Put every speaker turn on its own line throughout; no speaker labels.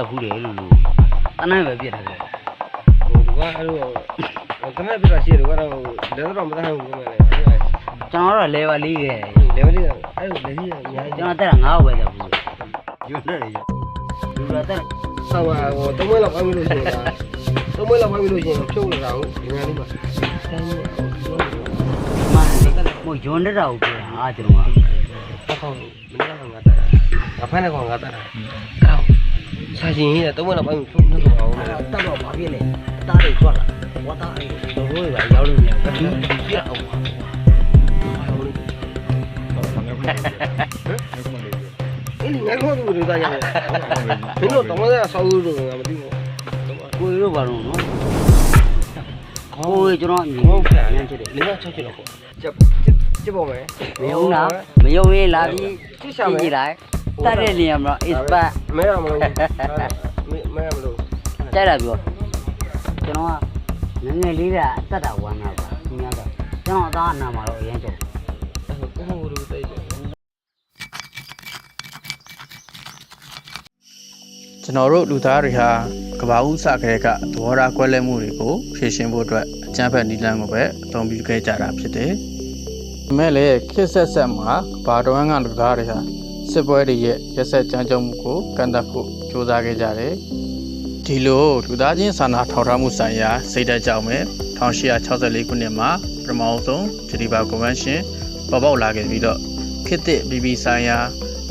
ဘူးလေလို့တနည်းပဲပြစ်တယ်ပေါ့
ဒီကအဲ့လိုတနက်ပြတာရှိတယ်ကတော့လက်တော့မတတ်ဘူးခင်ဗျာလေ
ကျွန်တော်တော့ level လေးခဲ့
level လေးအဲ့လိုလက်ကြီးအများကြီး
ကျွန်တော်တက်တာ9ပဲတက်ဘူးယူနေတယ်ယူလာတက်
ဆောင်းဟို3မွေးလောက်ပိုင်းလို့ရှိရင်က3မွေးလောက်ပိုင်းလို့ရှိရင်ဖြုတ်လာအောင်ဒီများလေးမှာတိုင်း
မှန်တယ်မို့ယွန်းတက်တာကိုပြောတာအားကျွန်တော်က
ခေါင်းမနေ့ကငါတက်တာဖမ်းတဲ့ကောင်ငါတက်တာအဲ့စာချင်းကြီး3မွေးလောက်ပိုင်းဖြုတ်နေတော့အောင်
တက်တော့ဘာဖြစ်လဲတားတွေထွက်လာဝါတာအဲ့လိုဘိုးတွေပါရောက်လို့မြန်ဘူးပြတ်အောင်ပါ
အဲ့ဒီငါခေါ်သူတို့သားရတယ်မင်းတို့တော့မရဆောက်လို့တော့ငါမသိဘူး
ကိုတို့ဘာလို့နော်ကိုကျွန်တော်ညီ
ဟုတ်ကဲ့
ညံ့ချစ်တယ်
လေး6ချက်လောက်ပေါ့ချက်ပေါ့မယ်
မယုံလားမယုံရင်လာပြီးကြည့်လိုက်တက်တဲ့နေရာမှာ is back
မဲရမလို့မဲရမလို့
ကြိုက်တာပြောကျွန်တော်ကငငယ်လေးကအတက်တာဝမ်းတာပါဒီများတော့ကျွန်တော်အသားအနာမှာတော့အရင်ကျုံ
ကိုဟိုလိုတိတ်တယ်
ကျွန်တော်တို့လူသားတွေဟာကဘာဦးစကလေးကသဘောထားကွဲလွဲမှုတွေကိုဖြေရှင်းဖို့အတွက်အကြမ်းဖက်နည်းလမ်းကိုပဲအသုံးပြုခဲ့ကြတာဖြစ်တယ်။ဒါမဲ့လည်းခေတ်ဆက်ဆက်မှာကဘာတော်ကလူသားတွေဟာစစ်ပွဲတွေရဲ့ရက်ဆက်ကြမ်းကြုတ်မှုကိုကန့်သတ်ဖို့ကြိုးစားခဲ့ကြတယ်။ဒီလိုလူသားချင်းစာနာထောက်ထားမှုဆိုင်ရာစိတ်ဓာတ်ကြောင့်ပဲ1864ခုနှစ်မှာပထမဆုံးဂျနီဗာကွန်ဗင်းရှင်းပေါ်ပေါက်လာခဲ့ပြီးတော့ခေတ်သစ်ပြည်ပြည်ဆိုင်ရာ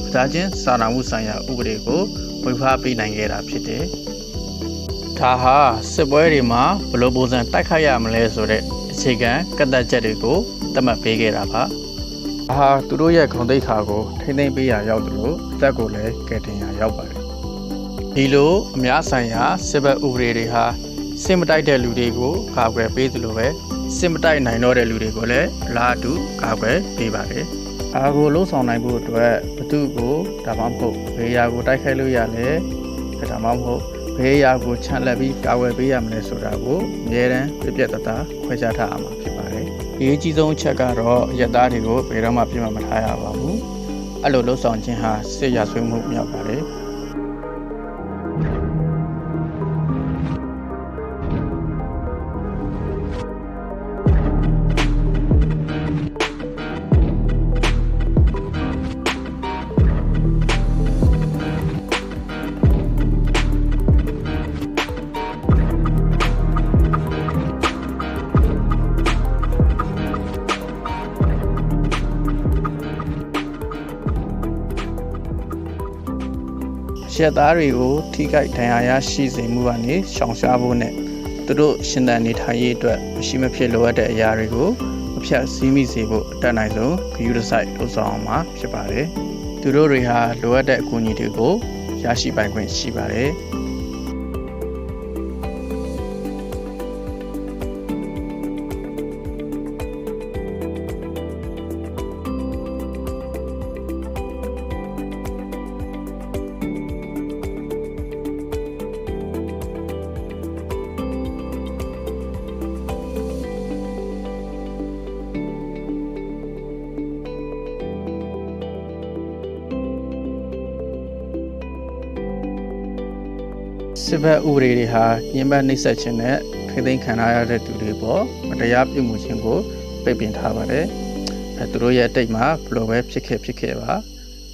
လူသားချင်းစာနာမှုဆိုင်ရာဥပဒေကိုဝေဖန်ပေးနိုင်ခဲ့တာဖြစ်တယ်။ဒါဟာစစ်ပွဲတွေမှာဘယ်လိုပုံစံတိုက်ခိုက်ရမလဲဆိုတဲ့အခြေခံကန့်သတ်ချက်တွေကိုသတ်မှတ်ပေးခဲ့တာပါ။ဒါဟာသူတို့ရဲ့ဂုဏ်သိက္ခာကိုထိမ့်သိမ်းပေးရာရောက်တယ်လို့အသက်ကိုလည်းကယ်တင်ရာရောက်ပါတယ်။ဒီလိုအများဆိုင်ရာစစ်ဘက်ဥပဒေတွေဟာစစ်မတိုက်တဲ့လူတွေကိုကာကွယ်ပေးသလိုပဲစစ်မတိုက်နိုင်တော့တဲ့လူတွေကိုလည်းအလားတူကာကွယ်ပေးပါတယ်။အားကိုလှုံ့ဆော်နိုင်ဖို့အတွက်ဘသူကိုဒါမှမဟုတ်ဘေးရာကိုတိုက်ခိုက်လို့ရလဲဒါမှမဟုတ်ဘေးရာကိုချန်လက်ပြီးကာကွယ်ပေးရမလဲဆိုတာကိုအမြဲတမ်းပြပြတသားခွဲခြားထားအောင်ဖြစ်ပါတယ်။အရေးကြီးဆုံးအချက်ကတော့ရတသားတွေကိုဘယ်တော့မှပြစ်မှတ်မထားရပါဘူး။အဲ့လိုလှုံ့ဆော်ခြင်းဟာစစ်ရာဇဝတ်မှုမြောက်ပါတယ်။ရက်သားတွေကိုထိခိုက်ဒဏ်ရာရရှိစေမှုကနေရှောင်ရှားဖို့နဲ့သူတို့ရှင်သန်နေထိုင်ရေးအတွက်မရှိမဖြစ်လိုအပ်တဲ့အရာတွေကိုမဖြတ်စည်းမိစေဖို့အတတ်နိုင်ဆုံးဂရုတစိုက်လှုံ့ဆော်အောင်မှာဖြစ်ပါတယ်။သူတို့တွေဟာလိုအပ်တဲ့အကူအညီတွေကိုရရှိပိုင်ခွင့်ရှိပါတယ်။စစ်ဘက်ဥပဒေတွေဟာညှဉ်းပန်းနှိပ်စက်ခြင်းနဲ့ထိသိမ်းခံရတဲ့သူတွေပေါ်မတရားပြုမှုခြင်းကိုပိတ်ပင်ထားပါတယ်။သူတို့ရဲ့အတိတ်မှာဘလို့ပဲဖြစ်ခဲ့ပါ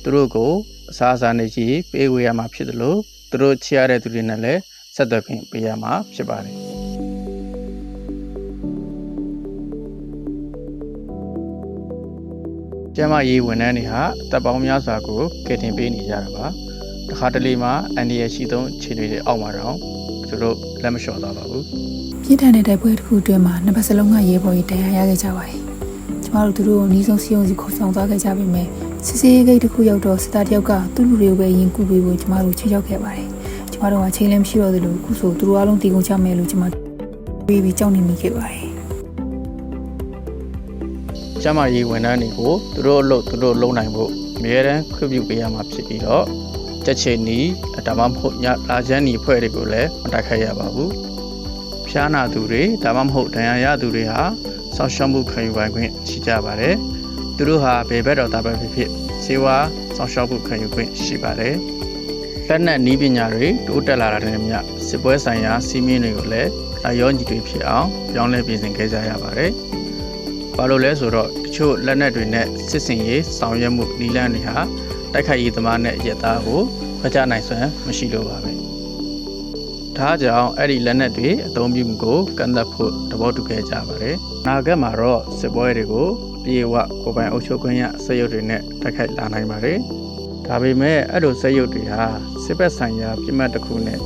သူတို့ကိုအစားအစာနဲ့ကြီးပေးဝေရမှာဖြစ်တယ်လို့သူတို့ချရတဲ့သူတွေနဲ့လည်းဆက်သွယ်ခွင့်ပေးရမှာဖြစ်ပါတယ်။ကျန်းမာရေးဝန်ထမ်းတွေဟာတပ်ပေါင်းများစွာကိုကယ်တင်ပေးနေကြတာပါ။တခါတလေမှာအန်ဒီရဲ့ရှိသုံးခြေတွေအောက်မှာတော့သူတို့လက်မလျှော့သွားပါဘူး
ပြင်းထန်တဲ့တိုက်ပွဲတစ်ခုအတွင်းမှာနှစ်ဖက်စလုံးကရဲဘော်ကြီးတရားရခဲ့ကြပါတယ်ကျမတို့သူတို့ကိုအနည်းဆုံးစီယုံစီခေါ်ဆောင်သွားခဲ့ကြပြီမဲ့စစ်စေးဂိတ်တစ်ခုရောက်တော့စစ်သားတယောက်ကသူ့လူတွေကိုပဲရင်ကူပေးဖို့ကျမတို့ချိန်ချောက်ခဲ့ပါတယ်ကျမတို့ကချိန်လည်းမရှိတော့သလိုခုဆိုသူတို့အားလုံးတီကုန်ချမယ်လို့ကျမပြီးကြောက်နေမိခဲ့ပါတယ်
ကျမရေးဝန်ထမ်းတွေကိုသူတို့အလုပ်သူတို့လုပ်နိုင်ဖို့အများရန်ခွင့်ပြုပေးရမှာဖြစ်ပြီးတော့ချက်ချင်းနီးဒါမှမဟုတ်ညလာချမ်းနီဖွဲ့တွေကိုလည်းမတိုက်ခိုက်ရပါဘူး။ဖျားနာသူတွေဒါမှမဟုတ်ဒဏ်ရာရသူတွေဟာဆောက်ရှောက်မှုခံယူပိုင်ခွင့်ရှိကြပါတယ်။သူတို့ဟာဘယ်ဘက်တော့တာပဲဖြစ်စေဝါဆောက်ရှောက်မှုခံယူခွင့်ရှိပါတယ်။ လက်နက်နည်းပညာတွေတိုးတက်လာတဲ့မြတ်စစ်ပွဲဆိုင်ရာစီးမင်းတွေကိုလည်းအရောညီတွေဖြစ်အောင်ပြောင်းလဲပြင်ဆင်ခဲ့ကြရပါတယ်။ဘာလို့လဲဆိုတော့တချို့လက်နက်တွေနဲ့စစ်စင်ရေးဆောင်ရွက်မှုနည်းလမ်းတွေဟာတိုက်ခိုက်ရေးသမားနဲ့ရဲသားကိုခွဲခြားနိုင်စွမ်းမရှိလို့ပါပဲ။ဒါကြောင့်အဲ့ဒီလက်နက်တွေအသုံးပြုမှုကိုကန့်သတ်ဖို့သဘောတူခဲ့ကြပါတယ်။နာဂတ်မှာတော့စစ်ပွဲတွေကိုပြေဝကိုယ်ပိုင်အုပ်ချုပ်ခွင့်ရစက်ရုပ်တွေနဲ့တိုက်ခိုက်လာနိုင်ပါတယ်။ဒါပေမဲ့အဲ့လိုစက်ရုပ်တွေဟာစစ်ဘက်ဆိုင်ရာပြစ်မှတ်တစ်ခုနဲ့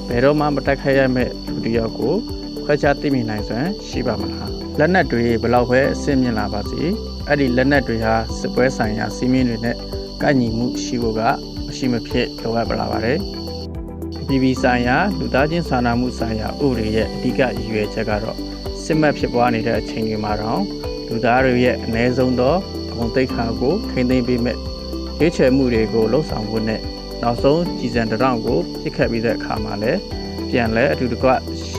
ဘယ်တော့မှမတိုက်ခိုက်ရမယ့်လူတစ်ယောက်ကိုခွဲခြားသိမြင်နိုင်စွမ်းရှိပါမလားလက်နက်တွေဘယ်လောက်ပဲအဆင့်မြင့်လာပါစေအဲ့ဒီလက်နက်တွေဟာစစ်ပွဲဆိုင်ရာစီးမင်းတွေနဲ့ကန့်ညီမှုရှိဖို့ကမရှိမဖြစ်လိုအပ်လာပါတယ်ပြည်ပြည်ဆိုင်ရာလူသားချင်းစာနာမှုဆိုင်ရာဥပဒေရဲ့အဓိကရည်ရွယ်ချက်ကတော့စစ်မှတ်ဖြစ်ပွားနေတဲ့အချိန်တွေမှာတော့လူသားတွေရဲ့အ ਨੇ ဆုံးသောဂုဏ်သိက္ခာကိုထိန်းသိမ်းပေးမဲ့ရွေးချယ်မှုတွေကိုလှုံ့ဆော်ဖို့နဲ့နောက်ဆုံးကြည်စံတရောင်းကိုပြစ်ခတ်ပြီးတဲ့အခါမှာလည်းပြန်လဲအတူတကွ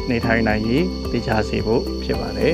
နေထိုင်နိုင်ရေးသိချစေဖို့ဖြစ်ပါတယ်